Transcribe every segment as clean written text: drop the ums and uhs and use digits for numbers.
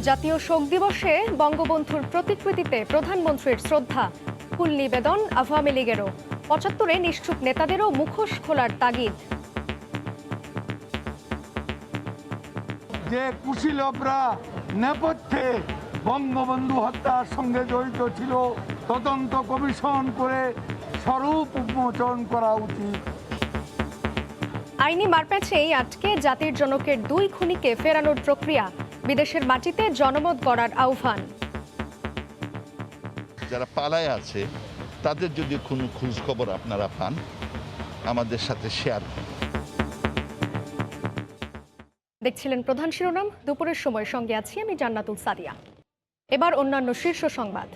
জাতীয় শোক দিবসে বঙ্গবন্ধুর প্রতিকৃতিতে প্রধানমন্ত্রীর শ্রদ্ধা, ফুল নিবেদন আওয়ামী লীগেরও। ৭৫-এ নিশ্চুপ নেতাদেরও মুখোশ খোলার তাগিদ। যে কুশীলবরা নেপথ্যে বঙ্গবন্ধু হত্যার সঙ্গে জড়িত ছিল, তদন্ত কমিশন করে স্বরূপ উন্মোচন করা উচিত। আইনি মারপ্যাচেই আটকে জাতির জনকের ২ খুনিকে ফেরানোর প্রক্রিয়া, বিদেশের মাটিতে জনমত গড়ার আহ্বান। যারা পালায় আছে তাদের যদি কোনো খোঁজ খবর আপনারা পান, আমাদের সাথে শেয়ার করুন। দেখছিলেন প্রধান শিরোনাম, দুপুরের সময় সঙ্গে আছি আমি জান্নাতুল সাদিয়া। এবার অন্যান্য শীর্ষ সংবাদ।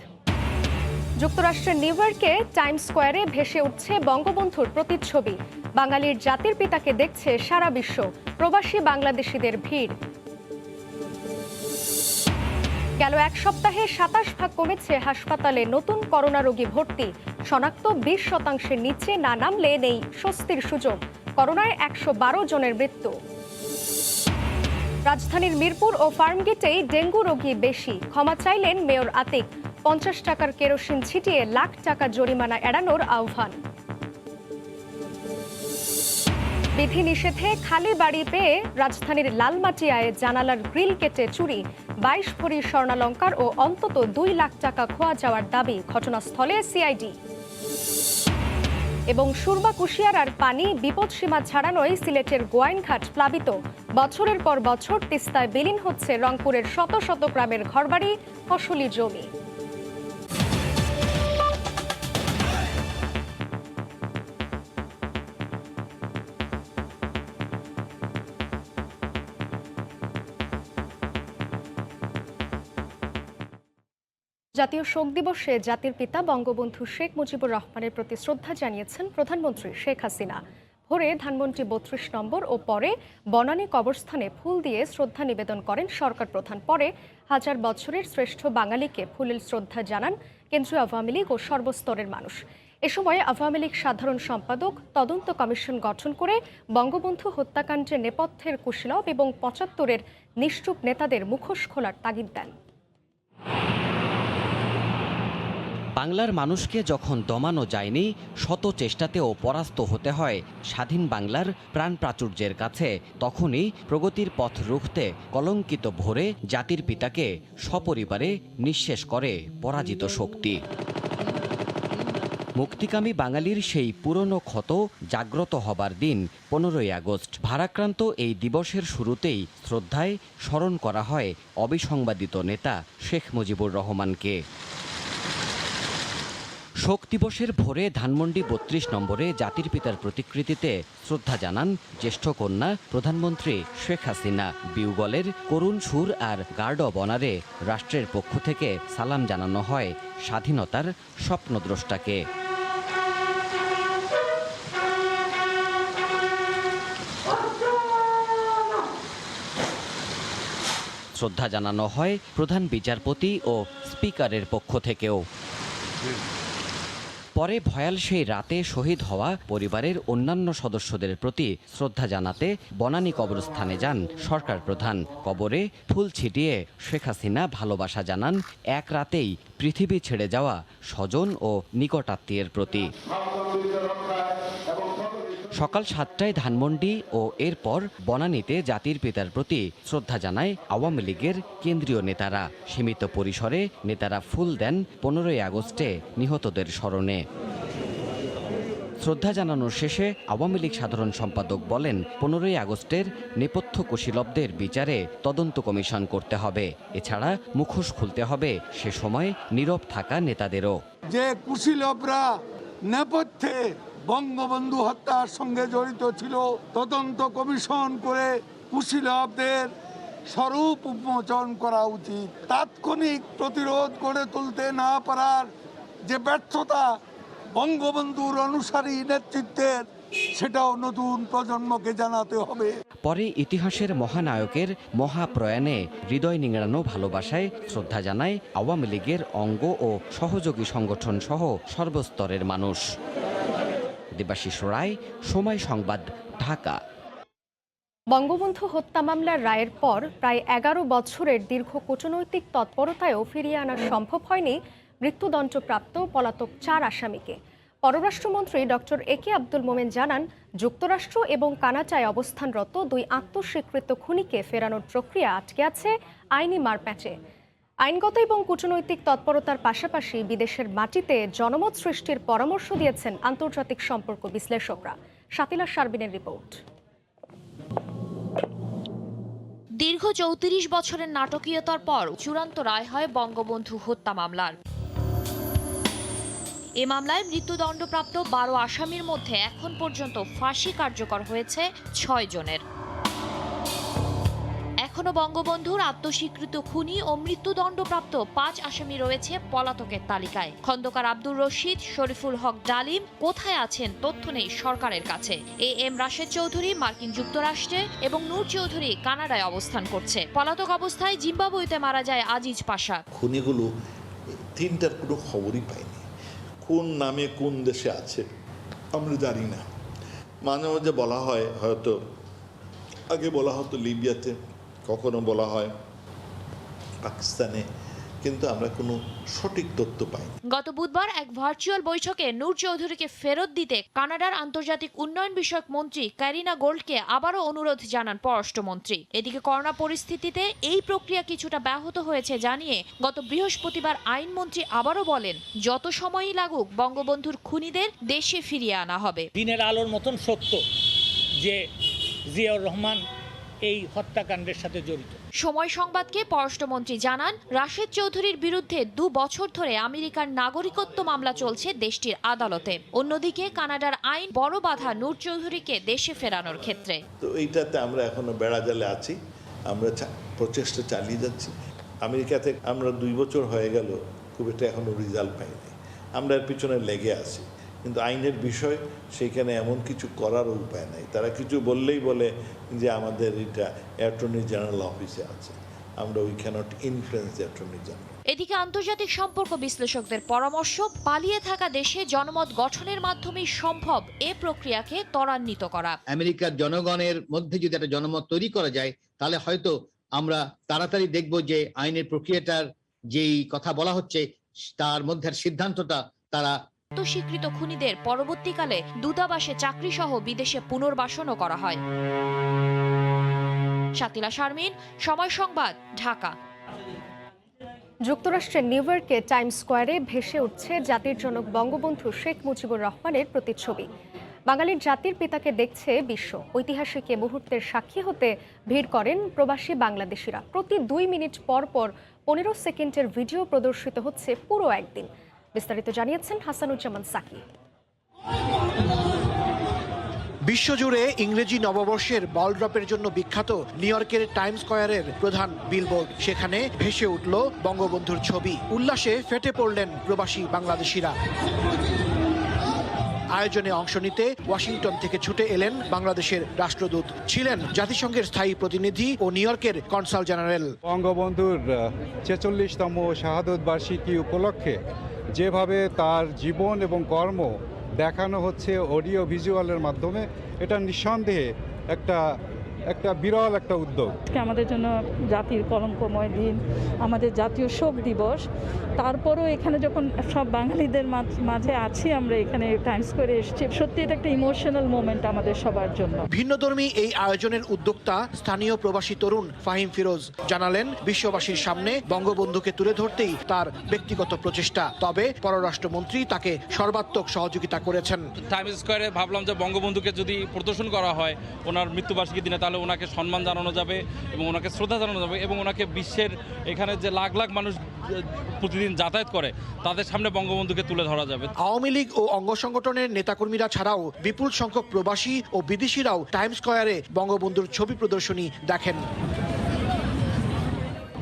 যুক্তরাষ্ট্রের নিউ ইয়র্কে টাইমস স্কোয়ারে ভেসে উঠছে বঙ্গবন্ধুর প্রতিচ্ছবি। বাঙালির জাতির পিতাকে দেখছে সারা বিশ্ব, প্রবাসী বাংলাদেশিদের ভিড়। গেল এক সপ্তাহে ২৭% কমেছে হাসপাতালে নতুন করোনা রোগী ভর্তি। শনাক্ত ২০% নিচে না নামলে নেই স্বস্তির সুযোগ। করোনায় ১১২ জনের মৃত্যু। রাজধানীর মিরপুর ও ফার্মগেটেই ডেঙ্গু রোগী বেশি, ক্ষমা চাইলেন মেয়র আতিক। ৫০ টাকার কেরোসিন ছিটিয়ে লাখ টাকা জরিমানা এড়ানোর আহ্বান। বিধিনিষেধে খালি বাড়ি পেয়ে রাজধানীর লালমাটিয়ায় জানালার গ্রিল কেটে চুরি, ২২ ভরি স্বর্ণালংকার ও অন্তত ২ লাখ টাকা খোয়া যাওয়ার দাবি, ঘটনাস্থলে সিআইডি। এবং সুরমা কুশিয়ারার পানি বিপদসীমা ছাড়ানোয় সিলেটের গোয়াইনঘাট প্লাবিত। বছরের পর বছর তিস্তায় বিলীন হচ্ছে রংপুরের শত শত গ্রামের ঘরবাড়ি, ফসলি জমি। জাতীয় শোক দিবসে জাতির পিতা বঙ্গবন্ধু শেখ মুজিবুর রহমানের প্রতি শ্রদ্ধা জানিয়েছেন প্রধানমন্ত্রী শেখ হাসিনা। ভোরে ধানমন্ডি ৩২ নম্বর ও পরে বনানী কবরস্থানে ফুল দিয়ে শ্রদ্ধা নিবেদন করেন সরকার প্রধান। পরে হাজার বছরের শ্রেষ্ঠ বাঙালিকে ফুলের শ্রদ্ধা জানান কেন্দ্রীয় আওয়ামী লীগ ও সর্বস্তরের মানুষ। এ সময় আওয়ামী লীগ সাধারণ সম্পাদক তদন্ত কমিশন গঠন করে বঙ্গবন্ধু হত্যাকাণ্ডের নেপথ্যের কুশীলব এবং ৭৫-এর নিশ্চুপ নেতাদের মুখোশ খোলার তাগিদ দেন। বাংলার মানুষকে যখন দমানো যায়নি, শত চেষ্টাতেও পরাস্ত হতে হয় স্বাধীন বাংলার প্রাণ প্রাচুর্যের কাছে, তখনই প্রগতির পথ রুখতে কলঙ্কিত ভোরে জাতির পিতাকে সপরিবারে নিঃশেষ করে পরাজিত শক্তি। মুক্তিকামী বাঙালির সেই পুরনো ক্ষত জাগ্রত হবার দিন ১৫ই আগস্ট। ভারাক্রান্ত এই দিবসের শুরুতেই শ্রদ্ধায় স্মরণ করা হয় অবিসংবাদিত নেতা শেখ মুজিবুর রহমানকে। শোক দিবসের ভোরে ধানমন্ডি ৩২ নম্বরে জাতির পিতার প্রতিকৃতিতে শ্রদ্ধা জানান জ্যেষ্ঠ কন্যা প্রধানমন্ত্রী শেখ হাসিনা। বিউগলের করুণ সুর আর গার্ড অব অনারে রাষ্ট্রের পক্ষ থেকে সালাম জানানো হয় স্বাধীনতার স্বপ্নদ্রষ্টাকে। শ্রদ্ধা জানানো হয় প্রধান বিচারপতি ও স্পিকারের পক্ষ থেকেও। পরে ভয়াল সেই রাতে শহীদ হওয়া পরিবারের অন্যান্য সদস্যদের প্রতি শ্রদ্ধা জানাতে বনানী কবরস্থানে যান সরকার প্রধান। কবরে ফুল ছিটিয়ে শেখ হাসিনা ভালোবাসা জানান এক রাতেই পৃথিবী ছেড়ে যাওয়া স্বজন ও নিকটাত্মীয়ের প্রতি। সকাল ৭টায় ধানমন্ডি ও এরপর বনানীতে জাতির পিতার প্রতি শ্রদ্ধা জানায় আওয়ামী লীগের কেন্দ্রীয় নেতারা। সীমিত পরিসরে নেতারা ফুল দেন ১৫ই আগস্টে নিহতদের স্মরণে। শ্রদ্ধা জানানোর শেষে আওয়ামী লীগ সাধারণ সম্পাদক বলেন, ১৫ই আগস্টের নেপথ্য কুশীলবদের বিচারে তদন্ত কমিশন করতে হবে। এছাড়া মুখোশ খুলতে হবে সে সময় নীরব থাকা নেতাদেরও। যে কুশীলবরা নেপথ্যে বঙ্গবন্ধু হত্যার সঙ্গে জড়িত ছিল, তদন্ত কমিশন করে কুশীলবদের স্বরূপ উন্মোচন করা উচিত। তাৎক্ষণিক প্রতিরোধ গড়ে তুলতে না পারার যে ব্যর্থতা বঙ্গবন্ধুর অনুসারী নেতৃত্বের, সেটাও নতুন প্রজন্মকে জানাতে হবে। পরে ইতিহাসের মহানায়কের মহাপ্রয়াণে হৃদয় নিংড়ানো ভালোবাসায় শ্রদ্ধা জানায় আওয়ামী লীগের অঙ্গ ও সহযোগী সংগঠন সহ সর্বস্তরের মানুষ। দেবাশিস রায়, সময় সংবাদ, ঢাকা। বঙ্গবন্ধু হত্যা মামলার রায়ের পর প্রায় ১১ বছরের দীর্ঘ কূটনৈতিক তৎপরতায়ও ফিরিয়ে আনা সম্ভব হয়নি মৃত্যুদণ্ডপ্রাপ্ত পলাতক ৪ আসামিকে। পররাষ্ট্রমন্ত্রী ডক্টর একে আব্দুল মোমেন জানান, যুক্তরাষ্ট্র এবং কানাডায় অবস্থানরত ২ আত্মস্বীকৃত খুনিকে ফেরানোর প্রক্রিয়া আটকে আছে আইনি মারপ্যাঁচে। আইনগত এবং কূটনৈতিক তৎপরতার পাশাপাশি বিদেশের মাটিতে জনমত সৃষ্টির পরামর্শ দিয়েছেন আন্তর্জাতিক সম্পর্ক বিশ্লেষকরা। শাতিলা শারবিনের রিপোর্ট। দীর্ঘ ৩৪ বছরের নাটকীয়তার পর চূড়ান্ত রায় হয় বঙ্গবন্ধু হত্যা মামলার। এ মামলায় মৃত্যুদণ্ডপ্রাপ্ত ১২ আসামির মধ্যে এখন পর্যন্ত ফাঁসি কার্যকর হয়েছে ৬ জনের। এখনো বঙ্গবন্ধুর আত্মস্বীকৃত খুনি ও মৃত্যুদণ্ডপ্রাপ্ত ৫ আসামি রয়েছে পলাতকের তালিকায়। খন্দকার আব্দুর রশিদ, শরীফুল হক ডালিম কোথায় আছেন তথ্য নেই সরকারের কাছে। এম রাশেদ চৌধুরী মার্কিন যুক্তরাষ্ট্রে এবং নূর চৌধুরী কানাডায় অবস্থান করছে। পলাতক অবস্থায় জিম্বাবুয়েতে মারা যায় আজিজ পাশা। খুনিগুলো তিনটার কোনো খবরই পাইনি। কোন নামে কোন দেশে আছে আমরা জানি না। মাঝে মাঝে বলা হয়, হয়তো আগে বলা হতো লিবিয়াতে, কখনো বলা হয় পাকিস্তানে, কিন্তু আমরা কোনো সঠিক তথ্য পাই। গত বুধবার এক ভার্চুয়াল বৈঠকে নূর চৌধুরীকে ফেরত দিতে কানাডার আন্তর্জাতিক উন্নয়ন বিষয়ক মন্ত্রী ক্যারিনা গোল্ডকে আবারও অনুরোধ জানান পররাষ্ট্রমন্ত্রী। এদিকে করোনা পরিস্থিতিতে এই প্রক্রিয়া কিছুটা ব্যাহত হয়েছে জানিয়ে গত বৃহস্পতিবার আইনমন্ত্রী আবারও বলেন, যত সময়ই লাগুক বঙ্গবন্ধুর খুনিদের দেশে ফিরিয়ে আনা হবে। দিনের আলোর মতন সত্য যে জিয়াউর রহমান এই হত্যাকাণ্ডের সাথে জড়িত। সময় সংবাদকে পররাষ্ট্রমন্ত্রী জানান, রাশেদ চৌধুরীর বিরুদ্ধে ২ বছর ধরে আমেরিকার নাগরিকত্ব মামলা চলছে দেশটির আদালতে। অন্যদিকে কানাডার আইন বড় বাধা নূর চৌধুরীকে দেশে ফেরানোর ক্ষেত্রে। তো এইটাতে আমরা এখনো বেড়াজালে আছি, আমরা প্রচেষ্টা চালিয়ে যাচ্ছি। আমেরিকাতে আমরা ২ বছর হয়ে গেল, খুব একটা এখনো রেজাল্ট পাইনি। আমরা এর পিছনে লেগে আছি, কিন্তু আইনের বিষয় সেইখানে এমন কিছু করার উপায় নাই। তারা কিছু বললেই বলে যে আমাদের এটা অ্যাটর্নি জেনারেল অফিসে আছে, আমরা we can't influence the attorney general. এদিকে আন্তর্জাতিক সম্পর্ক বিশ্লেষকদের পরামর্শ, পালিয়ে থাকা দেশে জনমত গঠনের মাধ্যমেই সম্ভব এ প্রক্রিয়াকে ত্বরান্বিত করা। আমেরিকার জনগণের মধ্যে যদি একটা জনমত তৈরি করা যায়, তাহলে হয়তো আমরা তাড়াতাড়ি দেখব যে আইনের প্রক্রিয়াটার যেই কথা বলা হচ্ছে তার মধ্যে সিদ্ধান্তটা তারা স্বীকৃত খুনিদের পরবর্তীকালে দূতাবাসে চাকরি সহ বিদেশে পুনর্বাসনও করা হয়। শাতিলা শারমিন, সময় সংবাদ, ঢাকা। যুক্তরাষ্ট্রের নিউ ইয়র্কে টাইমস স্কোয়ারে ভেসে উঠছে জাতির জনক বঙ্গবন্ধু শেখ মুজিবুর রহমানের প্রতিচ্ছবি। বাঙালির জাতির পিতাকে দেখছে বিশ্ব। ঐতিহাসিক এ মুহূর্তের সাক্ষী হতে ভিড় করেন প্রবাসী বাংলাদেশিরা। প্রতি ২ মিনিট পর পর ১৫ সেকেন্ডের ভিডিও প্রদর্শিত হচ্ছে পুরো একদিন। বিস্তারিত জানিয়েছেন হাসানুজ্জামান সাকি। বিশ্বজুড়ে ইংরেজি নববর্ষের বল ড্রপের জন্য বিখ্যাত নিউ ইয়র্কের টাইমস স্কয়ারের প্রধান বিলবোর্ড, সেখানে ভেসে উঠল বঙ্গবন্ধুর ছবি। উল্লাসে ফেটে পড়লেন প্রবাসী বাংলাদেশিরা। আয়োজনে অংশ নিতে ওয়াশিংটন থেকে ছুটে এলেন বাংলাদেশের রাষ্ট্রদূত, ছিলেন জাতিসংঘের স্থায়ী প্রতিনিধি ও নিউ ইয়র্কের কনসাল জেনারেল। বঙ্গবন্ধুর ৪৬তম শাহাদত বার্ষিকী উপলক্ষে যেভাবে তার জীবন এবং কর্ম দেখানো হচ্ছে অডিও ভিজুয়ালের মাধ্যমে, এটা নিঃসন্দেহে একটা বিরল একটা উদ্যোগ। আমাদের জন্য জাতির কলঙ্কময় দিন, আমাদের জাতীয় শোক দিবস। তারপরও এখানে যখন সব বাঙালিদের মাঝে আছি, আমরা এখানে টাইমস স্কয়ারে এসেছি, সত্যি এটা একটা ইমোশনাল মোমেন্ট আমাদের সবার জন্য। ভিন্নধর্মী এই আয়োজনের উদ্যোক্তা স্থানীয় প্রবাসী তরুণ ফাহিম ফিরোজ জানালেন, বিশ্ববাসীর সামনে বঙ্গবন্ধুকে তুলে ধরতেই তার ব্যক্তিগত প্রচেষ্টা, তবে পররাষ্ট্রমন্ত্রী তাকে সর্বাত্মক সহযোগিতা করেছেন। টাইমস স্কয়ারে ভাবলাম যে বঙ্গবন্ধুকে যদি প্রদর্শন করা হয় ওনার মৃত্যুবার্ষিকী দিনে, তাহলে ওনাকে সম্মান জানানো যাবে এবং ওনাকে শ্রদ্ধা জানানো যাবে, এবং ওনাকে বিশ্বের এখানে যে লাখ লাখ মানুষ প্রতিদিন যাতায়াত করে তাদের সামনে বঙ্গবন্ধুকে তুলে ধরা যাবে। আওয়ামী লীগ ও অঙ্গ সংগঠনের নেতাকর্মীরা ছাড়াও বিপুল সংখ্যক প্রবাসী ও বিদেশিরাও টাইমস স্কয়ারে বঙ্গবন্ধুর ছবি প্রদর্শনী দেখেন।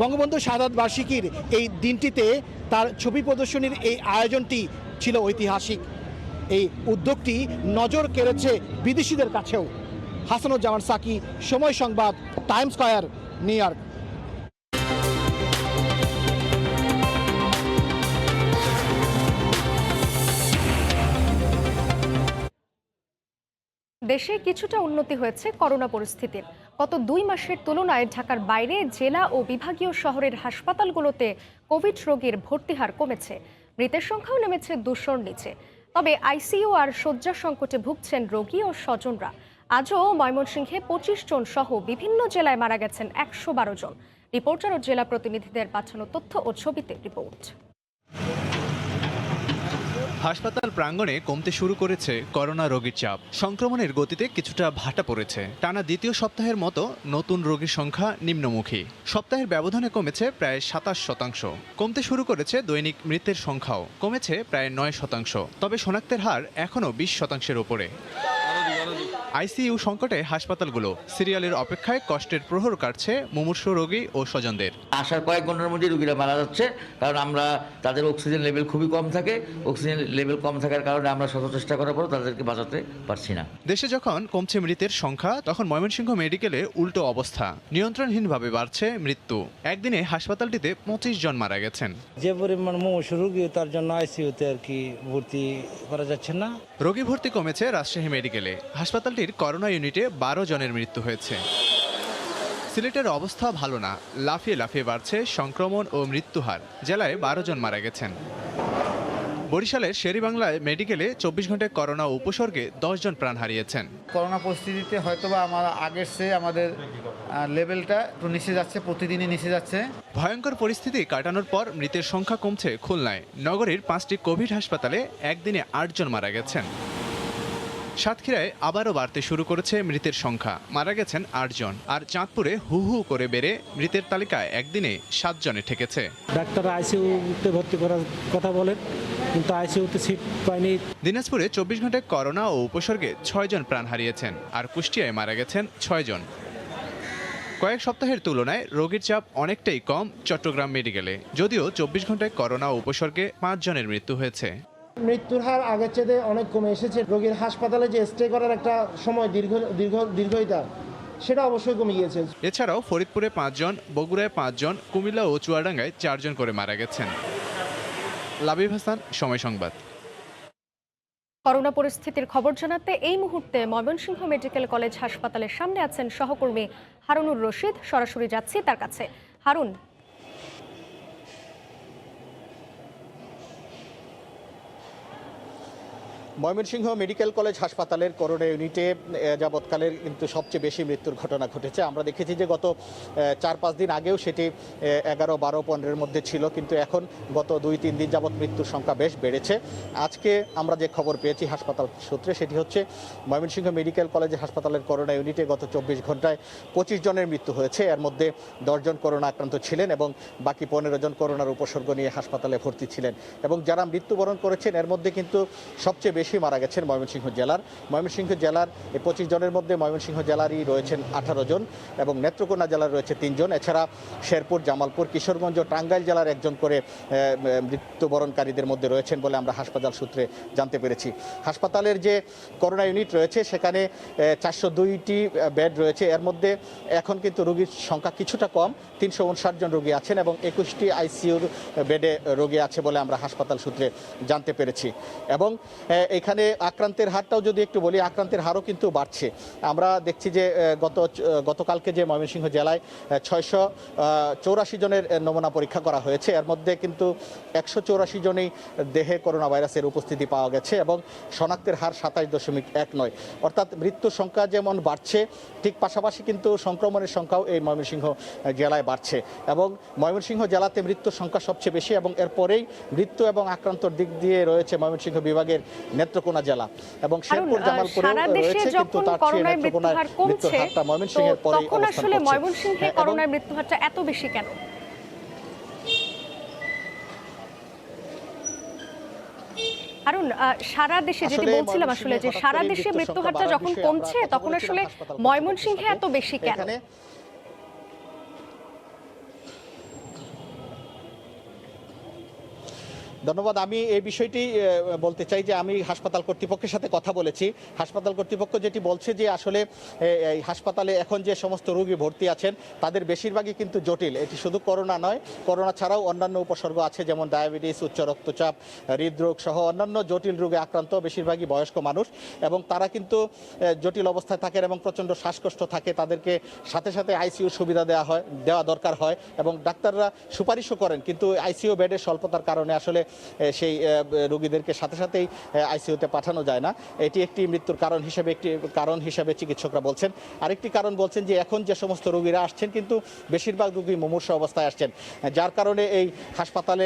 বঙ্গবন্ধুর শাহাদাত বার্ষিকীর এই দিনটিতে তার ছবি প্রদর্শনীর এই আয়োজনটি ছিল ঐতিহাসিক। এই উদ্যোগটি নজর কেড়েছে বিদেশিদের কাছেও। হাসানুজ্জামান সাকি, সময় সংবাদ, টাইমস স্কয়ার, নিউ ইয়র্ক। দেশে কিছুটা উন্নতি হয়েছে করোনা পরিস্থিতির। গত 2 মাসের তুলনায় ঢাকার বাইরে জেলা ও বিভাগীয় শহরের হাসপাতালগুলোতে কোভিড রোগীর ভর্তি হার কমেছে। মৃতের সংখ্যাও নেমেছে 200-র নিচে। তবে আইসিইউ আর শয্যা সংকটে ভুগছেন রোগী ও স্বজনরা। আজও ময়মনসিংহে 25 জন সহ বিভিন্ন জেলায় মারা গেছেন 112 জন। রিপোর্টার ও জেলা প্রতিনিধিদের পাঠানো তথ্য ও ছবিতে রিপোর্ট। হাসপাতাল প্রাঙ্গণে কমতে শুরু করেছে করোনা রোগীর চাপ। সংক্রমণের গতিতে কিছুটা ভাটা পড়েছে। টানা দ্বিতীয় সপ্তাহের মতো নতুন রোগীর সংখ্যা নিম্নমুখী। সপ্তাহের ব্যবধানে কমেছে প্রায় 27%। কমতে শুরু করেছে দৈনিক মৃতের সংখ্যাও, কমেছে প্রায় 9%। তবে শনাক্তের হার এখনও 20%-এর ওপরে। আইসিইউ সংকটে হাসপাতালগুলো সিরিয়ালের অপেক্ষায় কষ্টের প্রহর কাটছে মুমূর্ষু রোগী ও স্বজনদের। আসার কয়েক ঘন্টার মধ্যে রোগীরা মারা যাচ্ছে, কারণ আমরা তাদের অক্সিজেন লেভেল খুবই কম থাকে। অক্সিজেন লেভেল কম থাকার কারণে আমরা শত চেষ্টা করার পরও তাদেরকে বাঁচাতে পারছি না। দেশে যখন কমছে মৃতের সংখ্যা, তখন ময়মনসিংহ মেডিকেলে উল্টো অবস্থা। নিয়ন্ত্রণহীনভাবে বাড়ছে মৃত্যু। একদিনে হাসপাতালটিতে 25 জন মারা গেছেন। যে পরিমাণ মুমূর্ষু রোগী, তার জন্য আইসিইউতে আর কি ভর্তি করা যাচ্ছে না। রোগী ভর্তি কমেছে রাজশাহী মেডিকেলে। হাসপাতালটির করোনা ইউনিটে 12 জনের মৃত্যু হয়েছে। সিলেটের অবস্থা ভালো না, লাফিয়ে লাফিয়ে বাড়ছে সংক্রমণ ও মৃত্যু হার। জেলায় 12 জন মারা গেছেন। বরিশালের শেরেবাংলা মেডিকেলে 24 ঘন্টায় করোনা উপসর্গে 10 জন প্রাণ হারিয়েছেন। করোনা পরিস্থিতিতে হয়তোবা আমরা আগের চেয়ে আমাদের লেভেলটা একটু নিচে যাচ্ছে, প্রতিদিনই নিচে যাচ্ছে। ভয়ঙ্কর পরিস্থিতি কাটানোর পর মৃতের সংখ্যা কমছে খুলনায়। নগরীর 5টি কোভিড হাসপাতালে একদিনে 8 জন মারা গেছেন। সাতক্ষীরায় আবারও বাড়তে শুরু করেছে মৃতের সংখ্যা, মারা গেছেন 8 জন। আর চাঁদপুরে হু হু করে বেড়ে মৃতের তালিকায় একদিনে 7 জনে ঠেকেছে। ডাক্তার আইসিইউতে ভর্তি করার কথা বলেন, কিন্তু আইসিইউতে সিট পায়নি। দিনাজপুরে 24 ঘন্টায় করোনা ও উপসর্গে 6 জন প্রাণ হারিয়েছেন। আর কুষ্টিয়ায় মারা গেছেন 6 জন। কয়েক সপ্তাহের তুলনায় রোগীর চাপ অনেকটাই কম চট্টগ্রাম মেডিকেলে, যদিও 24 ঘন্টায় করোনা ও উপসর্গে 5 জনের মৃত্যু হয়েছে। মৃত্যুর হার আগের চেয়ে অনেক কমে এসেছে। রোগীর হাসপাতালে যে স্টে করার একটা সময় দীর্ঘতা, সেটা অবশ্যই কমে গিয়েছে। এছাড়াও ফরিদপুরে 5 জন, বগুড়ায় 5 জন, কুমিল্লা ও চুয়াডাঙ্গায় 4 জন করে মারা গেছেন। লাবিব হাসান, সময় সংবাদ। করোনা পরিস্থিতির খবর জানাতে এই মুহূর্তে ময়মনসিংহ মেডিকেল কলেজ হাসপাতালের সামনে আছেন সহকর্মী হারুনুর রশিদ। সরাসরি যাচ্ছি তার কাছে। হারুন, ময়মনসিংহ মেডিকেল কলেজ হাসপাতালের করোনা ইউনিটে যাবৎকালের কিন্তু সবচেয়ে বেশি মৃত্যুর ঘটনা ঘটেছে। আমরা দেখেছি যে গত 4-5 দিন আগেও সেটি 11, 12, 15-এর মধ্যে ছিল, কিন্তু এখন গত 2-3 দিন যাবৎ মৃত্যুর সংখ্যা বেশ বেড়েছে। আজকে আমরা যে খবর পেয়েছি হাসপাতাল সূত্রে, সেটি হচ্ছে ময়মনসিংহ মেডিকেল কলেজ হাসপাতালের করোনা ইউনিটে গত 24 ঘন্টায় 25 জনের মৃত্যু হয়েছে। এর মধ্যে 10 জন করোনা আক্রান্ত ছিলেন এবং বাকি 15 জন করোনার উপসর্গ নিয়ে হাসপাতালে ভর্তি ছিলেন। এবং যারা মৃত্যুবরণ করেছেন এর মধ্যে কিন্তু সবচেয়ে বেশি মারা গেছেন ময়মনসিংহ জেলার। ময়মনসিংহ জেলার এই 25 জনের মধ্যে ময়মনসিংহ জেলারই রয়েছেন 18 জন এবং নেত্রকোনা জেলার রয়েছে 3 জন। এছাড়া শেরপুর, জামালপুর, কিশোরগঞ্জ ও টাঙ্গাইল জেলার 1 জন করে মৃত্যুবরণকারীদের মধ্যে রয়েছেন বলে আমরা হাসপাতাল সূত্রে জানতে পেরেছি। হাসপাতালের যে করোনা ইউনিট রয়েছে সেখানে 402টি বেড রয়েছে। এর মধ্যে এখন কিন্তু রোগীর সংখ্যা কিছুটা কম, 359 জন রোগী আছেন এবং 21টি আইসিইউর বেডে রোগী আছে বলে আমরা হাসপাতাল সূত্রে জানতে পেরেছি। এবং এখানে আক্রান্তের হারটাও যদি একটু বলি, আক্রান্তের হারও কিন্তু বাড়ছে। আমরা দেখছি যে গতকালকে যে ময়মনসিংহ জেলায় 684 জনের নমুনা পরীক্ষা করা হয়েছে, এর মধ্যে কিন্তু 184 জনই দেহে করোনা ভাইরাসের উপস্থিতি পাওয়া গেছে এবং শনাক্তের হার 27.19। অর্থাৎ মৃত্যুর সংখ্যা যেমন বাড়ছে, ঠিক পাশাপাশি কিন্তু সংক্রমণের সংখ্যাও এই ময়মনসিংহ জেলায় বাড়ছে। এবং ময়মনসিংহ জেলাতে মৃত্যুর সংখ্যা সবচেয়ে বেশি এবং এরপরেই মৃত্যু এবং আক্রান্তর দিক দিয়ে রয়েছে ময়মনসিংহ বিভাগের নেত্রকোনা জেলা এবং শেরপুর, জামালপুরে রয়েছে, কিন্তু তার চেয়ে নেত্রকোনার মৃত্যুর হারটা ময়মনসিংহের পরেই তখন আসলে ময়মনসিংহে করোনার মৃত্যুর হারটা এত বেশি কেন? কারণ সারা দেশে, যেটি বলছিলাম আসলে, যে সারা দেশে মৃত্যুর হারটা যখন কমছে তখন আসলে ময়মনসিংহে এত বেশি কেন? ধন্যবাদ। আমি এই বিষয়টি বলতে চাই যে আমি হাসপাতাল কর্তৃপক্ষের সাথে কথা বলেছি। হাসপাতাল কর্তৃপক্ষ যেটি বলছে যে আসলে এই হাসপাতালে এখন যে সমস্ত রোগী ভর্তি আছেন তাদের বেশিরভাগই কিন্তু জটিল। এটি শুধু করোনা নয়, করোনা ছাড়াও অন্যান্য উপসর্গ আছে, যেমন ডায়াবেটিস, উচ্চ রক্তচাপ, হৃদরোগ সহ অন্যান্য জটিল রোগে আক্রান্ত, বেশিরভাগই বয়স্ক মানুষ, এবং তারা কিন্তু জটিল অবস্থায় থাকেন এবং প্রচণ্ড শ্বাসকষ্ট থাকে। তাদেরকে সাথে সাথে আইসিইউ সুবিধা দেওয়া দরকার হয় এবং ডাক্তাররা সুপারিশও করেন, কিন্তু আইসিইউ বেডের স্বল্পতার কারণে আসলে সেই রোগীদেরকে সাথে সাথেই আইসিইউতে পাঠানো যায় না। এটি একটি মৃত্যুর কারণ হিসেবে চিকিৎসকরা বলছেন। আরেকটি কারণ বলছেন যে এখন যে সমস্ত রোগীরা আসছেন কিন্তু বেশিরভাগ রোগী মুমূর্ষু অবস্থায় আসছেন, যার কারণে এই হাসপাতালে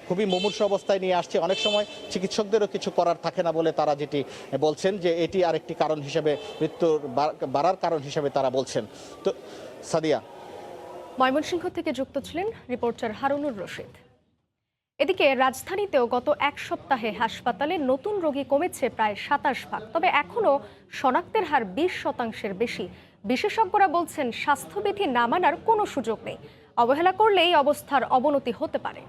খুবই মুমূর্ষু অবস্থায় নিয়ে আসছে। অনেক সময় চিকিৎসকদেরও কিছু করার থাকে না বলে তারা যেটি বলছেন, যে এটি আরেকটি কারণ হিসেবে, মৃত্যুর বাড়ার কারণ হিসেবে তারা বলছেন। তো সাদিয়া, ময়মনসিংহ থেকে যুক্ত ছিলেন রিপোর্টার হারুনুর রশিদ। এদিকে রাজধানীতেও গত এক সপ্তাহে হাসপাতালে নতুন রোগী কমেছে প্রায় 27 ভাগ, তবে এখনও শনাক্তের হার 20% বেশি। বিশেষজ্ঞরা বলছেন স্বাস্থ্যবিধি না মানার কোনো সুযোগ নেই, অবহেলা করলেই অবস্থার অবনতি হতে পারে।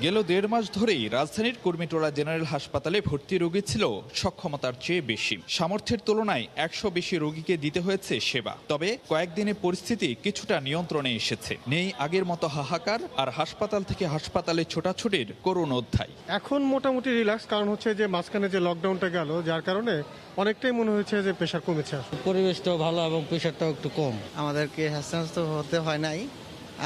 গেল 1.5 মাস ধরেই রাজধানীর কুর্মিটোলা জেনারেল হাসপাতালে ভর্তি রোগী ছিল সক্ষমতার চেয়ে বেশি। সামর্থ্যের তুলনায় 100 বেশি রোগীকে দিতে হয়েছে সেবা। তবে কয়েকদিনে পরিস্থিতি কিছুটা নিয়ন্ত্রণে এসেছে। নেই আগের মতো হাহাকার আর হাসপাতাল থেকে হাসপাতালে ছোটাছুটির করুণ অধ্যায়। এখন মোটামুটি রিল্যাক্স, কারণ হচ্ছে যে মাঝখানে যে লকডাউনটা গেল, যার কারণে অনেকটাই মনে হয়েছে যে প্রেশার কমেছে। পরিবেশটাও ভালো এবং প্রেশারটাও একটু কম। আমাদেরকে হ্যাসেন্স হতে হয় নাই,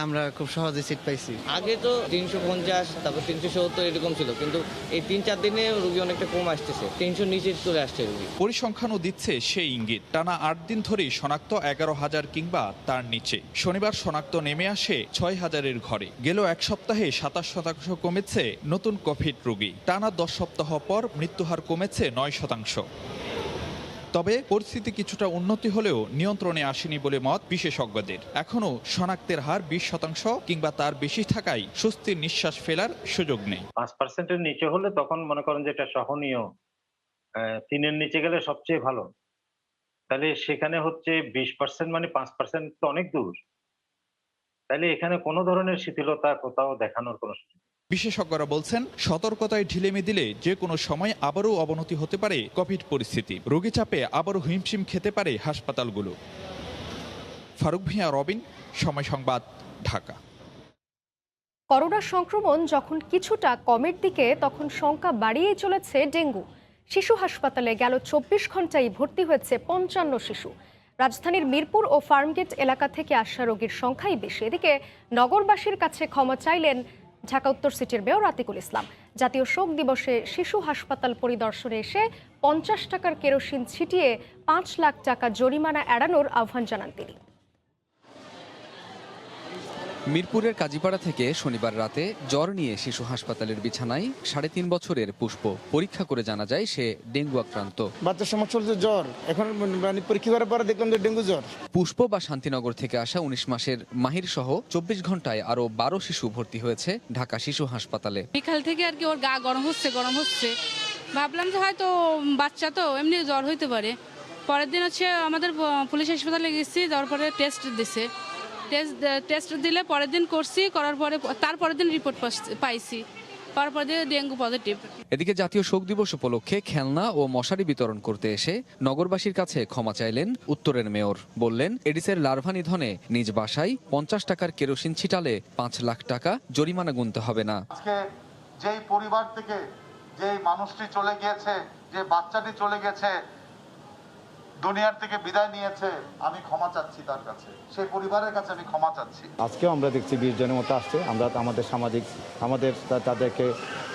আমরা খুব সহজে সিট পাইছি। আগে তো 350, তারপর 370 এরকম ছিল, কিন্তু এই 3-4 দিনে রোগী অনেকটা কম আসতেছে, 300 নিচে চলে আসছে রোগী। পরিসংখ্যানও দিচ্ছে সেই ইঙ্গিত। টানা 8 দিন ধরেই শনাক্ত 11,000 কিংবা তার নিচে। শনিবার শনাক্ত নেমে আসে 6,000-এর ঘরে। গেল এক সপ্তাহে 27% কমেছে নতুন কোভিড রোগী। টানা 10 সপ্তাহ পর মৃত্যুহার কমেছে 9%। তবে পরিস্থিতি কিছুটা উন্নতি হলেও নিয়ন্ত্রণে আসেনি বলে মত বিশেষজ্ঞদের। এখনও শনাক্তের হার 20% কিংবা তার বেশি থাকায় স্বস্তির নিঃশ্বাস ফেলার সুযোগ নেই। 5%-এর নিচে হলে তখন মনে করেন যে এটা সহনীয়, 3-এর নিচে গেলে সবচেয়ে ভালো। তাহলে সেখানে হচ্ছে 20% মানে 5% তো অনেক দূর। তাহলে এখানে কোনো ধরনের শিথিলতা কোথাও দেখানোর কোনো সুযোগ। বিশেষজ্ঞরা বলছেন সতর্কতায় ঢিলেমি দিলে যে কোনো সময় আবারও অবনতি হতে পারে কোভিড পরিস্থিতি। রোগী চাপে আবারও হিমশিম খেতে পারে হাসপাতালগুলো। ফারুক ভিয়া, রবিন, সময় সংবাদ, ঢাকা। করোনা সংক্রমণ যখন কিছুটা কমের দিকে, তখন শঙ্কা বাড়িয়েই চলেছে ডেঙ্গু। শিশু হাসপাতালে গেল 24 ঘন্টায় ভর্তি হয়েছে 55 শিশু। রাজধানীর মিরপুর ও ফার্মগেট এলাকা থেকে আসা রোগীর সংখ্যাই বেশি। এদিকে নগরবাসীর কাছে ক্ষমা চাইলেন ঢাকা উত্তর সিটির মেয়র আতিকুল ইসলাম। জাতীয় শোক দিবসে শিশু হাসপাতাল পরিদর্শনে এসে 50 টাকার কেরোসিন ছিটিয়ে 5 লাখ টাকা জরিমানা এড়ানোর আহ্বান জানান তিনি। মিরপুরের কাজীপাড়া থেকে শনিবার রাতে জ্বর নিয়ে শিশু হাসপাতালের বিছানায় 3.5 বছরের পুষ্প। পরীক্ষা করে জানা যায় সে ডেঙ্গু আক্রান্ত। বাচ্চার সমস্যা হচ্ছে জ্বর, এখন পরীক্ষা করার পরে দেখলাম যে ডেঙ্গু জ্বর। পুষ্প বা শান্তিনগর থেকে আসা 19 মাসের মাহির সহ 24 ঘন্টায় আরো 12 শিশু ভর্তি হয়েছে ঢাকা শিশু হাসপাতালে। বিকাল থেকে আর কি ওর গা গরম হচ্ছে, ভাবলাম যে হয়তো বাচ্চা তো এমনি জ্বর হইতে পারে। পরের দিন হচ্ছে আমাদের পুলিশ হাসপাতালে গেছি, যাওয়ার পরে টেস্ট দিছে। টেস্ট দিলে পরের দিন করছি, করার পরে তারপরের দিন রিপোর্ট পাইছি, তারপরে ডেঙ্গু পজিটিভ। এদিকে জাতীয় শোক দিবস উপলক্ষে খেলনা ও মশারি বিতরণ করতে এসে নগরবাসীর কাছে ক্ষমা চাইলেন উত্তরের মেয়র। বললেন এডিসের লার্ভা নিধনে নিজ বাসায় 50 টাকার কেরোসিন ছিটালে 5 লাখ টাকা জরিমানা গুনতে হবে না। আজকে যেই পরিবার থেকে যেই মানুষটি চলে গিয়েছে, যে বাচ্চাটি চলে গেছে, দুনিয়ার থেকে বিদায় নিয়েছে, আমি ক্ষমা চাচ্ছি তার কাছে, সেই পরিবারের কাছে আমি ক্ষমা চাচ্ছি। আজকেও আমরা দেখছি 20 জনের মতো আসছে। আমরা আমাদের তাদেরকে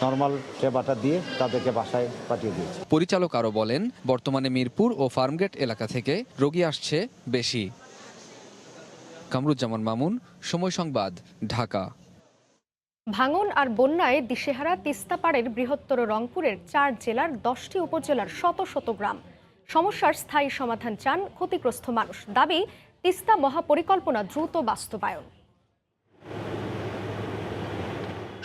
নর্মাল সেবাটা দিয়ে তাদেরকে বাসায় পাঠিয়ে দিয়েছি। পরিচালক আরও বলেন বর্তমানে মিরপুর ও ফার্মগেট এলাকা থেকে রোগী আসছে বেশি। কামরুজ্জামান মামুন, সময় সংবাদ, ঢাকা। ভাঙন আর বন্যায় দিশেহারা তিস্তাপাড়ের বৃহত্তর রংপুরের 4 জেলার 10টি উপজেলার শত শত গ্রাম। সমস্যার স্থায়ী সমাধান চান ক্ষতিগ্রস্ত মানুষ। দাবি তিস্তা মহাপরিকল্পনা দ্রুত বাস্তবায়ন।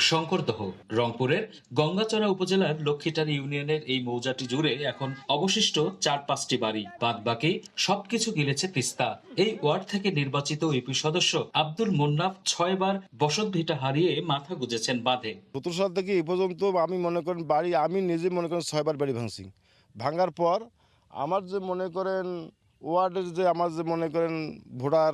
শঙ্করদহ। রংপুরের গঙ্গাচড়া উপজেলার লক্ষ্মীটারি ইউনিয়নের এই মৌজাটি জুড়ে এখন অবশিষ্ট 4-5টি বাড়ি, বাদবাকি সবকিছু গিলেছে তিস্তা। এই ওয়ার্ড থেকে নির্বাচিত ইউপি সদস্য আব্দুল মুন্নাফ 6 বার বসতভিটা হারিয়ে মাথা গুঁজেছেন বাঁধে। 17 সাল থেকে এই পর্যন্ত আমি মনে করেন বাড়ি, আমি নিজে মনে করেন 6 বার বাড়ি ভাঙছি। ভাঙার পর আমার যে মনে করেন ওয়ার্ডের যে আমার যে মনে করেন ভোটার,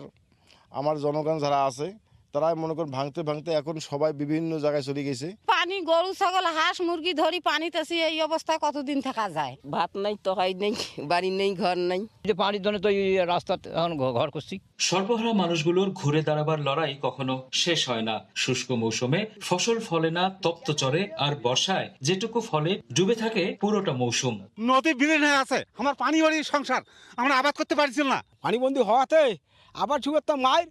আমার জনগণ যারা আছে, তারাই মনে করেন ভাঙতে ভাঙতে এখন সবাই বিভিন্ন জায়গায় চলে গেছে। পানি, গরু ছাগল হাঁস মুরগি ধরি পানিতেছি, এই অবস্থায় কতদিন থাকা যায়? ভাত নাই, তহাই নেই, বাড়ি নেই, ঘর নেই। পানির জন্য তো রাস্তা এখন ঘর করছি। সর্বহারা মানুষগুলোর ঘুরে দাঁড়াবার লড়াই কখনো শেষ হয় না। শুষ্ক মৌসুমে ফসল ফলে না, তপ্ত চরে, আর বর্ষায় যেটুকু ফলে ডুবে থাকে পুরোটা মৌসুম। নদী বিলীন হয়ে আছে, আমার পানি বাড়ি সংসার, আমরা আবাদ করতে পারছি না। পানিবন্দী হওয়াতে আবার শুরু তো মায়ের,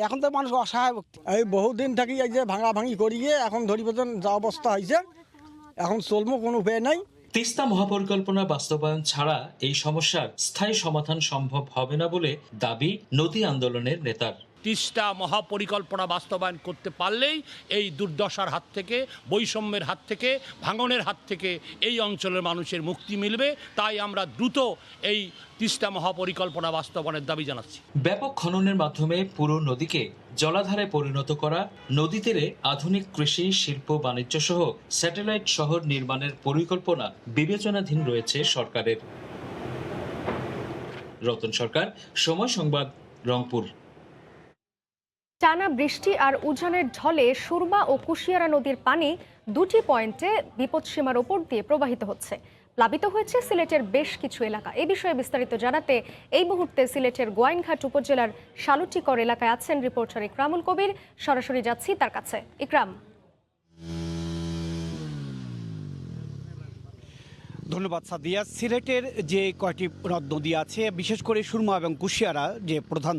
এখন তো মানুষ অসহায়। এই বহুদিন থাকি এই যে ভাঙাভাঙি করিয়ে এখন ধরি বেতন যা অবস্থা হয়েছে, এখন চলবো কোনো উপায় নাই। তিস্তা মহাপরিকল্পনা বাস্তবায়ন ছাড়া এই সমস্যার স্থায়ী সমাধান সম্ভব হবে না বলে দাবি নদী আন্দোলনের নেতার। তিস্তা মহাপরিকল্পনা বাস্তবায়ন করতে পারলেই এই দুর্দশার হাত থেকে, বৈষম্যের হাত থেকে, ভাঙনের হাত থেকে এই অঞ্চলের মানুষের মুক্তি মিলবে। তাই আমরা দ্রুত এই তিস্তা মহাপরিকল্পনা বাস্তবায়নের দাবি জানাচ্ছি। ব্যাপক খননের মাধ্যমে পুরো নদীকে জলাধারে পরিণত করা, নদী তীরে আধুনিক কৃষি, শিল্প, বাণিজ্য সহ স্যাটেলাইট শহর নির্মাণের পরিকল্পনা বিবেচনাধীন রয়েছে সরকারের। রতন সরকার, সময় সংবাদ, রংপুর। টানা বৃষ্টি আর উজানের ঢলে সুরমা ও কুশিয়ারা নদীর পানি দুটি পয়েন্টে বিপদসীমার ওপর দিয়ে প্রবাহিত হচ্ছে। প্লাবিত হয়েছে সিলেটের বেশ কিছু এলাকা। এ বিষয়ে বিস্তারিত জানাতে এই মুহূর্তে সিলেটের গোয়াইনঘাট উপজেলার শালুটিকর এলাকায় আছেন রিপোর্টার ইকরামুল কবির। সরাসরি যাচ্ছি তার কাছে। ইকরাম। ধন্যবাদ সাদিয়া। সিলেটের যে কয়টি নদ নদী আছে, বিশেষ করে সুরমা এবং কুশিয়ারা যে প্রধান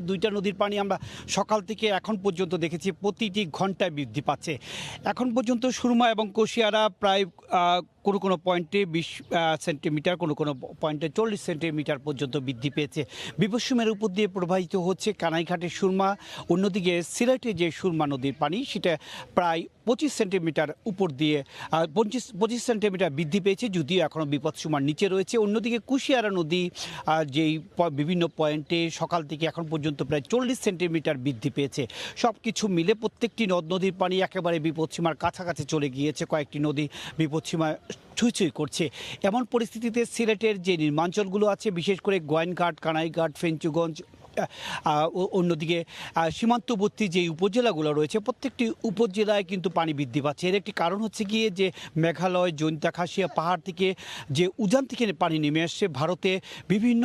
দুইটা নদীর পানি আমরা সকাল থেকে এখন পর্যন্ত দেখেছি প্রতিটি ঘন্টায় বৃদ্ধি পাচ্ছে। এখন পর্যন্ত সুরমা এবং কুশিয়ারা প্রায় কোনো পয়েন্টে 20 সেন্টিমিটার, কোনো পয়েন্টে 40 সেন্টিমিটার পর্যন্ত বৃদ্ধি পেয়েছে। বিপদসীমার উপর দিয়ে প্রবাহিত হচ্ছে কানাইঘাটের সুরমা। অন্যদিকে সিলেটে যে সুরমা নদীর পানি সেটা প্রায় 25 সেন্টিমিটার উপর দিয়ে 25 সেন্টিমিটার বৃদ্ধি পেয়েছে, যদিও এখনও বিপদসীমার নিচে রয়েছে। অন্যদিকে কুশিয়ারা নদী যেই বিভিন্ন পয়েন্টে সকাল থেকে এখন পর্যন্ত প্রায় 40 সেন্টিমিটার বৃদ্ধি পেয়েছে। সব কিছু মিলে প্রত্যেকটি নদ নদীর পানি একেবারে বিপদসীমার কাছাকাছি চলে গিয়েছে। কয়েকটি নদী বিপদসীমা ছুঁই করছে। এমন পরিস্থিতিতে সিলেটের যে নির্মাঞ্চলগুলো আছে, বিশেষ করে গোয়াইনঘাট, কানাইঘাট, ফেঞ্চুগঞ্জ, অন্যদিকে সীমান্তবর্তী যে উপজেলাগুলো রয়েছে, প্রত্যেকটি উপজেলায় কিন্তু পানি বৃদ্ধি পাচ্ছে। এর একটি কারণ হচ্ছে গিয়ে যে মেঘালয়, জৈন্তা খাসিয়া পাহাড় থেকে যে উজান থেকে পানি নেমে আসছে ভারতে বিভিন্ন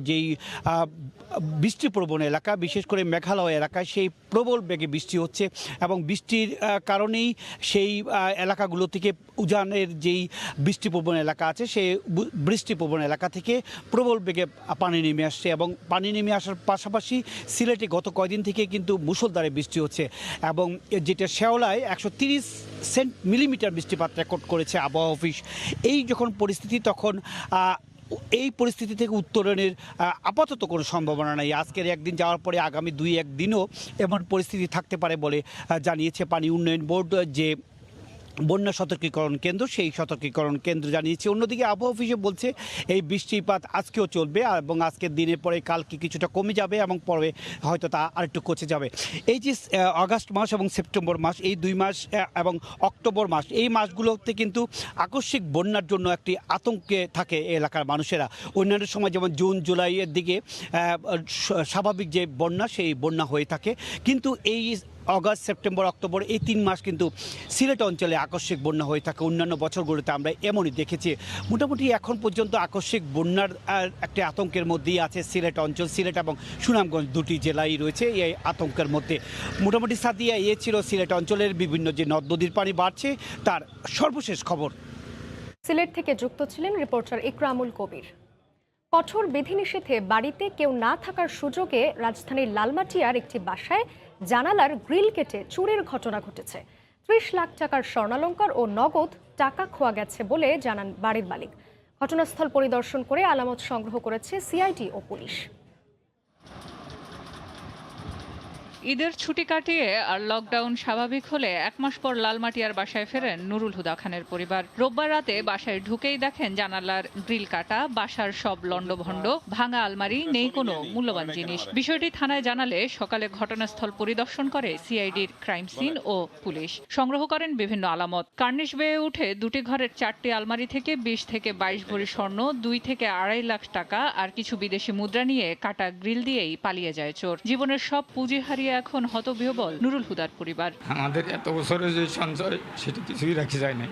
যেই বৃষ্টিপ্রবণ এলাকা, বিশেষ করে মেঘালয় এলাকায় সেই প্রবল বেগে বৃষ্টি হচ্ছে এবং বৃষ্টির কারণেই সেই এলাকাগুলো থেকে উজানের যেই বৃষ্টিপ্রবণ এলাকা আছে, সেই বৃষ্টিপ্রবণ এলাকা থেকে প্রবল বেগে পানি নেমে আসছে এবং পানি নেমে আসার পাশাপাশি সিলেটে গত কয়েকদিন থেকে কিন্তু মুষলধারে বৃষ্টি হচ্ছে এবং যেটা শেওলায় 130 মিলিমিটার বৃষ্টিপাত রেকর্ড করেছে আবহাওয়া অফিস। এই যখন পরিস্থিতি, তখন এই পরিস্থিতি থেকে উত্তরণের আপাতত কোনো সম্ভাবনা নেই। আজকের একদিন যাওয়ার পরে আগামী 2-1 দিনও এমন পরিস্থিতি থাকতে পারে বলে জানিয়েছে পানি উন্নয়ন বোর্ড, যে বন্যা সতর্কীকরণ কেন্দ্র, সেই সতর্কীকরণ কেন্দ্র জানিয়েছে। অন্যদিকে আবহাওয়া অফিসে বলছে এই বৃষ্টিপাত আজকেও চলবে এবং আজকের দিনের পরে কালকে কিছুটা কমে যাবে এবং পরে হয়তো তা আরেকটু কমে যাবে। এই যে আগস্ট মাস এবং সেপ্টেম্বর মাস, এই 2 মাস এবং অক্টোবর মাস, এই মাসগুলোতে কিন্তু আকস্মিক বন্যার জন্য একটি আতঙ্কে থাকে এলাকার মানুষেরা। অন্যান্য সময় যেমন জুন জুলাইয়ের দিকে স্বাভাবিক যে বন্যা, সেই বন্যা হয়ে থাকে, কিন্তু এই আগস্ট, সেপ্টেম্বর, অক্টোবর এই 3 মাস কিন্তু সিলেট অঞ্চলে আকস্মিক বন্যা হয়ে থাকে। অন্যান্য বছরগুলোতে আমরা এমনই দেখেছি। মোটামুটি এখন পর্যন্ত আকস্মিক বন্যার একটা আতঙ্কের মধ্যেই আছে সিলেট অঞ্চল। সিলেট এবং সুনামগঞ্জ দুটি জেলাই রয়েছে এই আতঙ্কের মধ্যে। মোটামুটি সাদিয়া, এ ছিল সিলেট অঞ্চলের বিভিন্ন যে নদ নদীর পানি বাড়ছে তার সর্বশেষ খবর। সিলেট থেকে যুক্ত ছিলেন রিপোর্টার ইকরামুল কবির। কঠোর বিধিনিষেধে বাড়িতে কেউ না থাকার সুযোগে রাজধানীর লালমাটিয়ার একটি বাসায় জানালার গ্রিল কেটে চুরির ঘটনা ঘটেছে। 30 লাখ টাকার স্বর্ণালংকার ও নগদ টাকা খোয়া গেছে বলে জানান বাড়ির মালিক। ঘটনাস্থল পরিদর্শন করে আলামত সংগ্রহ করেছে সিআইডি ও পুলিশ। ঈদের ছুটি কাটিয়ে আর লকডাউন স্বাভাবিক হলে 1 মাস পর লালমাটিয়ার বাসায় ফেরেন নুরুল হুদা খানের পরিবার। রোববার রাতে বাসায় ঢুকেই দেখেন জানালার গ্রিল কাটা, বাসার সব লণ্ডভণ্ড, ভাঙা আলমারি, নেই কোনো মূল্যবান জিনিস। বিষয়টি থানায় জানালে সকালে ঘটনাস্থল পরিদর্শন করে সিআইডির ক্রাইম সিন ও পুলিশ। সংগ্রহ করেন বিভিন্ন আলামত। কার্নিশ বেয়ে উঠে দুটি ঘরের 4টি আলমারি থেকে 20 থেকে 22 ভরি স্বর্ণ, 2 থেকে 2.5 লাখ টাকা আর কিছু বিদেশি মুদ্রা নিয়ে কাটা গ্রিল দিয়েই পালিয়ে যায় চোর। জীবনের সব পুঁজি হারিয়ে এখন হতবিহ্বল নুরুল হুদার পরিবার। আমাদের এত বছরের যে সঞ্চয় সেটা কিছুই রাখি যায় নাই।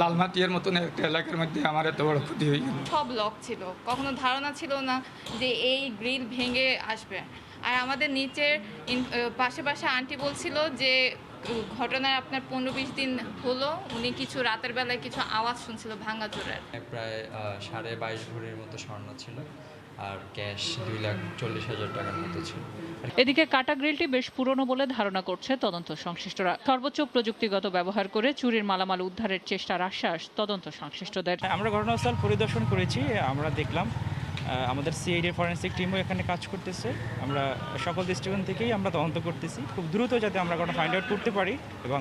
লালমাটিয়ার মতন একটা এলাকার মধ্যে আমার এত বড় ক্ষতি হয়ে গেল। সব লক ছিল, কখনো ধারণা ছিল না যে এই গ্রিল ভেঙে আসবে। আর আমাদের নিচের পাশে আন্টি বলছিল যে ঘটনায় আপনার 15-20 দিন হলো উনি কিছু রাতের বেলায় কিছু আওয়াজ শুনছিল ভাঙা চোরের। প্রায় 22.5 ভরির মতো স্বর্ণ ছিল আর ক্যাশ 2,40,000 টাকার মতো ছিল। এদিকে কাটা গ্রিলটি বেশ পুরনো বলে ধারণা করছে তদন্ত সংশ্লিষ্টরা। সর্বোচ্চ প্রযুক্তিগত ব্যবহার করে চুরির মালামাল উদ্ধারের চেষ্টার আশ্বাস তদন্ত সংশ্লিষ্টদের। আমরা ঘটনাস্থল পরিদর্শন করেছি, আমরা দেখলাম আমাদের সিআইডি ফরেন্সিক টিমও এখানে কাজ করতেছে। আমরা সকল দৃষ্টিকোণ থেকেই আমরা তদন্ত করতেছি, খুব দ্রুত যাতে আমরা কোনো ফাইন্ড আউট করতে পারি এবং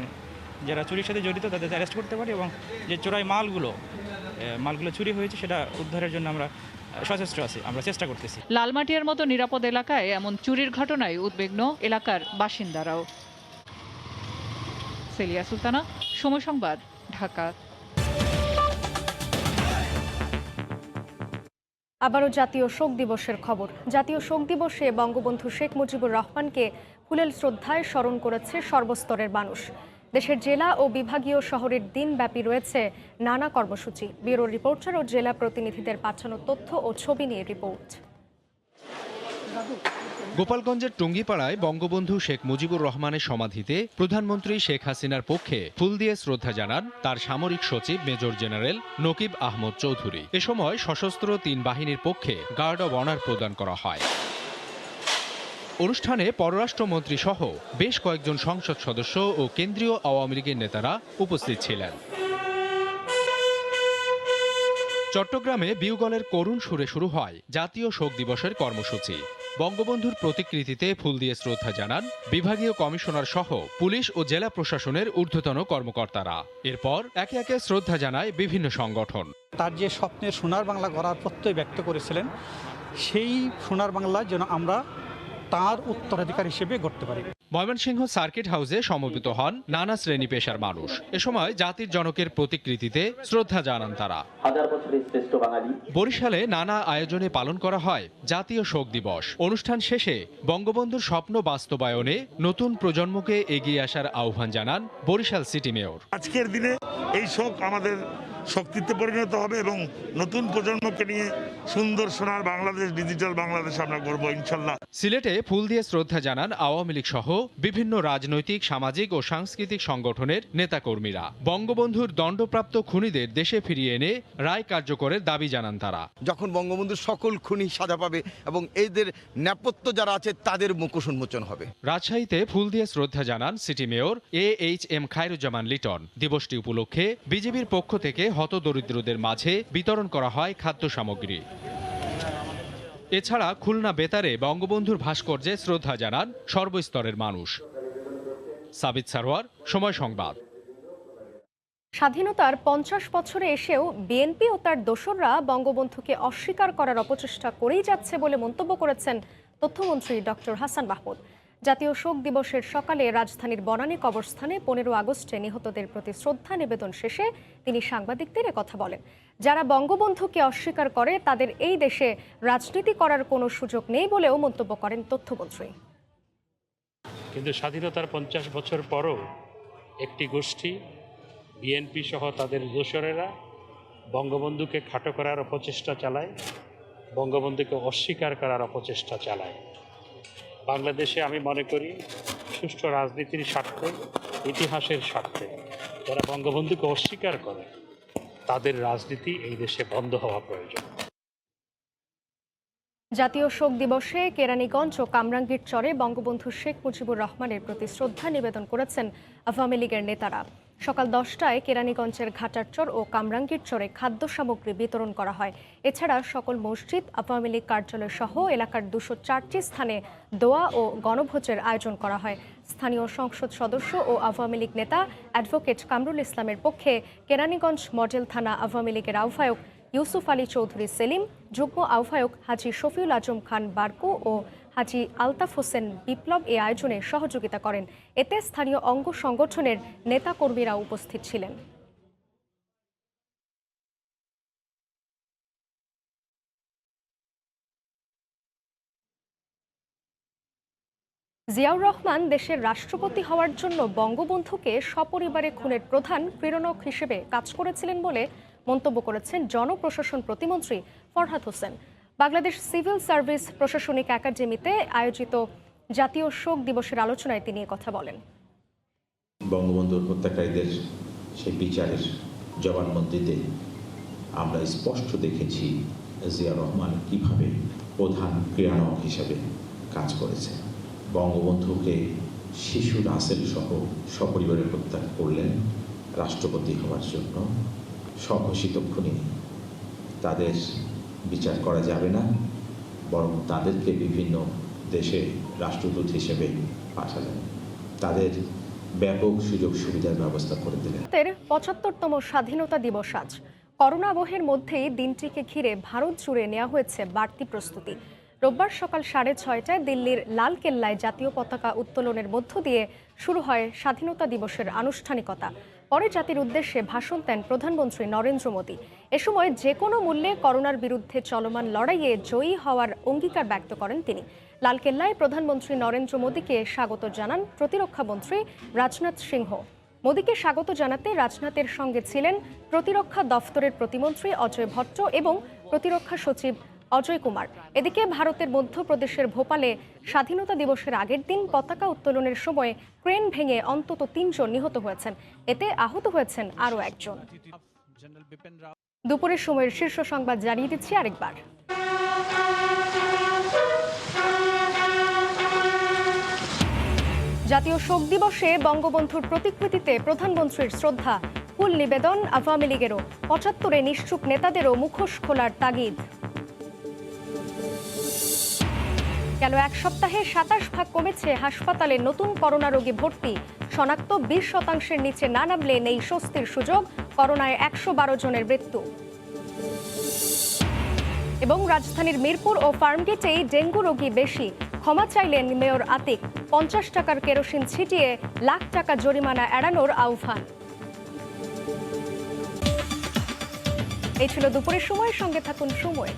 যারা চুরির সাথে জড়িত তাদের অ্যারেস্ট করতে পারি এবং যে চোরাই মালগুলো চুরি হয়েছে সেটা উদ্ধারের জন্য আমরা সচেষ্ট আছি, আমরা চেষ্টা করতেছি। লালমাটিয়ার মতো নিরাপদ এলাকায় এমন চুরির ঘটনায় উদ্বিগ্ন এলাকার বাসিন্দারাও। সেলিয়া সুলতানা, সময় সংবাদ, ঢাকা। আবারও জাতীয় শোক দিবসের খবর। জাতীয় শোক দিবসে বঙ্গবন্ধু শেখ মুজিবুর রহমানকে ফুলেল শ্রদ্ধায় স্মরণ করেছে সর্বস্তরের মানুষ। দেশের জেলা ও বিভাগীয় শহরের দিনব্যাপী রয়েছে নানা কর্মসূচি। ব্যুরো রিপোর্টার ও জেলা প্রতিনিধিদের পাঠানো তথ্য ও ছবি নিয়ে রিপোর্ট। গোপালগঞ্জের টুঙ্গিপাড়ায় বঙ্গবন্ধু শেখ মুজিবুর রহমানের সমাধিতে প্রধানমন্ত্রী শেখ হাসিনার পক্ষে ফুল দিয়ে শ্রদ্ধা জানান তার সামরিক সচিব মেজর জেনারেল নকিব আহমদ চৌধুরী। এ সময় সশস্ত্র 3 বাহিনীর পক্ষে গার্ড অব অনার প্রদান করা হয়। অনুষ্ঠানে পররাষ্ট্রমন্ত্রী সহ বেশ কয়েকজন সংসদ সদস্য ও কেন্দ্রীয় আওয়ামী লীগের নেতারা উপস্থিত ছিলেন। চট্টগ্রামে বিউগলের করুণ সুরে শুরু হয় জাতীয় শোক দিবসের কর্মসূচি। বঙ্গবন্ধুর প্রতিকৃতিতে ফুল দিয়ে শ্রদ্ধা জানান বিভাগীয় কমিশনার সহ পুলিশ ও জেলা প্রশাসনের ঊর্ধ্বতন কর্মকর্তারা। এরপর একে একে শ্রদ্ধা জানায় বিভিন্ন সংগঠন। তার যে স্বপ্নের সোনার বাংলা গড়ার প্রত্যয় ব্যক্ত করেছিলেন, সেই সোনার বাংলা যেন আমরা তার উত্তরাধিকার হিসেবে গড়তে পারি। ময়মনসিংহ সার্কিট হাউসে সমবেত হন নানা শ্রেণী পেশার মানুষ। এ সময় জাতির জনকের প্রতিকৃতিতে শ্রদ্ধা জানান তারা। বরিশালে নানা আয়োজনে পালন করা হয় জাতীয় শোক দিবস। অনুষ্ঠান শেষে বঙ্গবন্ধুর স্বপ্ন বাস্তবায়নে নতুন প্রজন্মকে এগিয়ে আসার আহ্বান জানান বরিশাল সিটি মেয়র। আজকের দিনে এই শোক আমাদের শক্তিতে পরিণত হবে এবং নতুন প্রজন্মকে নিয়ে সুন্দর সোনার বাংলাদেশ, ডিজিটাল বাংলাদেশ আমরা করব ইনশাল্লাহ। সিলেটে ফুল দিয়ে শ্রদ্ধা জানান আওয়ামী লীগ সহ বিভিন্ন রাজনৈতিক, সামাজিক ও সাংস্কৃতিক সংগঠনের নেতাকর্মীরা। বঙ্গবন্ধুর দণ্ডপ্রাপ্ত খুনিদের দেশে ফিরিয়ে এনে রায় কার্যকরের দাবি জানান তারা। যখন বঙ্গবন্ধুর সকল খুনি সাজা পাবে এবং এদের নেপথ্য যারা আছে তাদের মুখোশ উন্মোচন হবে। রাজশাহীতে ফুল দিয়ে শ্রদ্ধা জানান city mayor AHM Khairuzzaman Liton. দিবসটি উপলক্ষে বিজেপির পক্ষ থেকে হতদরিদ্রদের মাঝে বিতরণ করা হয় খাদ্য সামগ্রী। এছাড়া খুলনা বেতারে বঙ্গবন্ধুর ভাস্কর্যে শ্রদ্ধা জানান সর্বস্তরের মানুষ। সাবিত সারোয়ার, সময় সংবাদ। স্বাধীনতার 50 বছরে এসেও বিএনপি ও তার দোসররা বঙ্গবন্ধুকে অস্বীকার করার অপচেষ্টা করেই যাচ্ছে বলে মন্তব্য করেছেন তথ্যমন্ত্রী ডক্টর হাসান মাহমুদ। জাতীয় শোক দিবসের সকালে রাজধানীর বনানী কবরস্থানে 15 আগস্টে নিহতদের প্রতি শ্রদ্ধা নিবেদন শেষে তিনি সাংবাদিকদের কথা বলেন। যারা বঙ্গবন্ধুকে অস্বীকার করে তাদের এই দেশে রাজনীতি করার কোনো সুযোগ নেই বলেও মন্তব্য করেন তথ্যমন্ত্রী। কিন্তু স্বাধীনতার 50 বছর পরও একটি গোষ্ঠী, বিএনপি সহ তাদের দোসরেরা বঙ্গবন্ধুকে খাটো করার অপচেষ্টা চালায়, বঙ্গবন্ধুকে অস্বীকার করার অপচেষ্টা চালায়। বাংলাদেশে আমি মনে করি সুষ্ঠু রাজনীতির স্বার্থে, ইতিহাসের স্বার্থে যারা বঙ্গবন্ধুকে অস্বীকার করে তাদের রাজনীতি এই দেশে বন্ধ হওয়া প্রয়োজন। জাতীয় শোক দিবসে কেরানীগঞ্জ ও কামরাঙ্গীর চরে বঙ্গবন্ধু শেখ মুজিবুর রহমানের প্রতি শ্রদ্ধা নিবেদন করেছেন আওয়ামী লীগের নেতারা। সকাল 10টায় কেরানীগঞ্জের ঘাটারচর ও কামরাঙ্গীর চরে খাদ্য সামগ্রী বিতরণ করা হয়। এছাড়া সকল মসজিদ, আওয়ামী লীগ কার্যালয় সহ এলাকার 204টি স্থানে দোয়া ও গণভোজের আয়োজন করা হয়। স্থানীয় সংসদ সদস্য ও আওয়ামী লীগ নেতা অ্যাডভোকেট কামরুল ইসলামের পক্ষে কেরানীগঞ্জ মডেল থানা আওয়ামী লীগের আহ্বায়ক ইউসুফ আলী চৌধুরী সেলিম, যুগ্ম আহ্বায়ক হাজী শফিউল আজম খান বারকু ও হাজী আলতাফ হোসেন বিপ্লব এই আয়োজনে সহযোগিতা করেন। এতে স্থানীয় অঙ্গ সংগঠনের নেতাকর্মীরা উপস্থিত ছিলেন। জিয়াউর রহমান দেশের রাষ্ট্রপতি হওয়ার জন্য বঙ্গবন্ধুকে সপরিবারে খুনের প্রধান প্রেরণক হিসেবে কাজ করেছিলেন বলে মন্তব্য করেছেন জনপ্রশাসন প্রতিমন্ত্রী ফরহাদ হোসেন। বাংলাদেশ সিভিল সার্ভিস প্রশাসনিক একাডেমিতে আয়োজিত জাতীয় শোক দিবসের আলোচনায় তিনি কথা বলেন। বঙ্গবন্ধুর হত্যাকারীদের সেই বিচারের জবানবন্দিতে আমরা স্পষ্ট দেখেছি জিয়া রহমান কিভাবে প্রধান ক্রিয়ানক হিসেবে কাজ করেছে। বঙ্গবন্ধুকে শিশু রাসেল সহ সপরিবারে হত্যা করলেন রাষ্ট্রপতি হওয়ার জন্য। স্বঘোষিত খুনি, তাদের বিচার করা যাবে না, বরং তাদেরকে বিভিন্ন দেশে রাষ্ট্রদূত হিসেবে পাঠালেন, তাদের ব্যাপক সুযোগ সুবিধার ব্যবস্থা করে দিলেন। ৭৫তম স্বাধীনতা দিবস আজ। করোনা আবহের মধ্যেই দিনটিকে ঘিরে ভারত জুড়ে নেওয়া হয়েছে বাড়তি প্রস্তুতি। রোববার সকাল 6:30টায় দিল্লির লাল কেল্লায় জাতীয় পতাকা উত্তোলনের মধ্য দিয়ে শুরু হয় স্বাধীনতা দিবসের আনুষ্ঠানিকতা। পরে জাতির উদ্দেশ্যে ভাষণ দেন প্রধানমন্ত্রী নরেন্দ্র মোদী। এ সময় যে কোনো মূল্যে করোনার বিরুদ্ধে চলমান লড়াইয়ে জয়ী হওয়ার অঙ্গীকার ব্যক্ত করেন তিনি। লালকেল্লায় প্রধানমন্ত্রী নরেন্দ্র মোদীকে স্বাগত জানান প্রতিরক্ষা মন্ত্রী রাজনাথ সিংহ। মোদীকে স্বাগত জানাতে রাজনাথের সঙ্গে ছিলেন প্রতিরক্ষা দফতরের প্রতিমন্ত্রী অজয় ভট্ট এবং প্রতিরক্ষা সচিব অজয় কুমার। এদিকে ভারতের মধ্যপ্রদেশের ভোপালে স্বাধীনতা দিবসের আগের দিন পতাকা উত্তোলনের সময় ক্রেন ভেঙে অন্তত 3 জন নিহত হয়েছেন। এতে আহত হয়েছেন আরও একজন। দুপুরের সময়ের শীর্ষ সংবাদ জানিয়ে দিচ্ছি আরেকবার। জাতীয় শোক দিবসে বঙ্গবন্ধুর প্রতিকৃতিতে প্রধানমন্ত্রীর শ্রদ্ধা, ফুল নিবেদন আওয়ামী লীগেরও। ৭৫-এ নিশ্চুপ নেতাদেরও মুখোশ খোলার তাগিদ। গেল এক সপ্তাহে ২৭ ভাগ কমেছে হাসপাতালে নতুন করোনা রোগী ভর্তি। শনাক্ত 20% নিচে না নামলে নেই স্বস্তির সুযোগ। করোনায় 112 জনের মৃত্যু। এবং রাজধানীর মিরপুর ও ফার্মগেটেই ডেঙ্গু রোগী বেশি। ক্ষমা চাইলেন মেয়র আতিক। 50 টাকার কেরোসিন ছিটিয়ে লাখ টাকা জরিমানা এড়ানোর আহ্বান। এই ছিল দুপুরের সময়। সঙ্গে থাকুন সময়।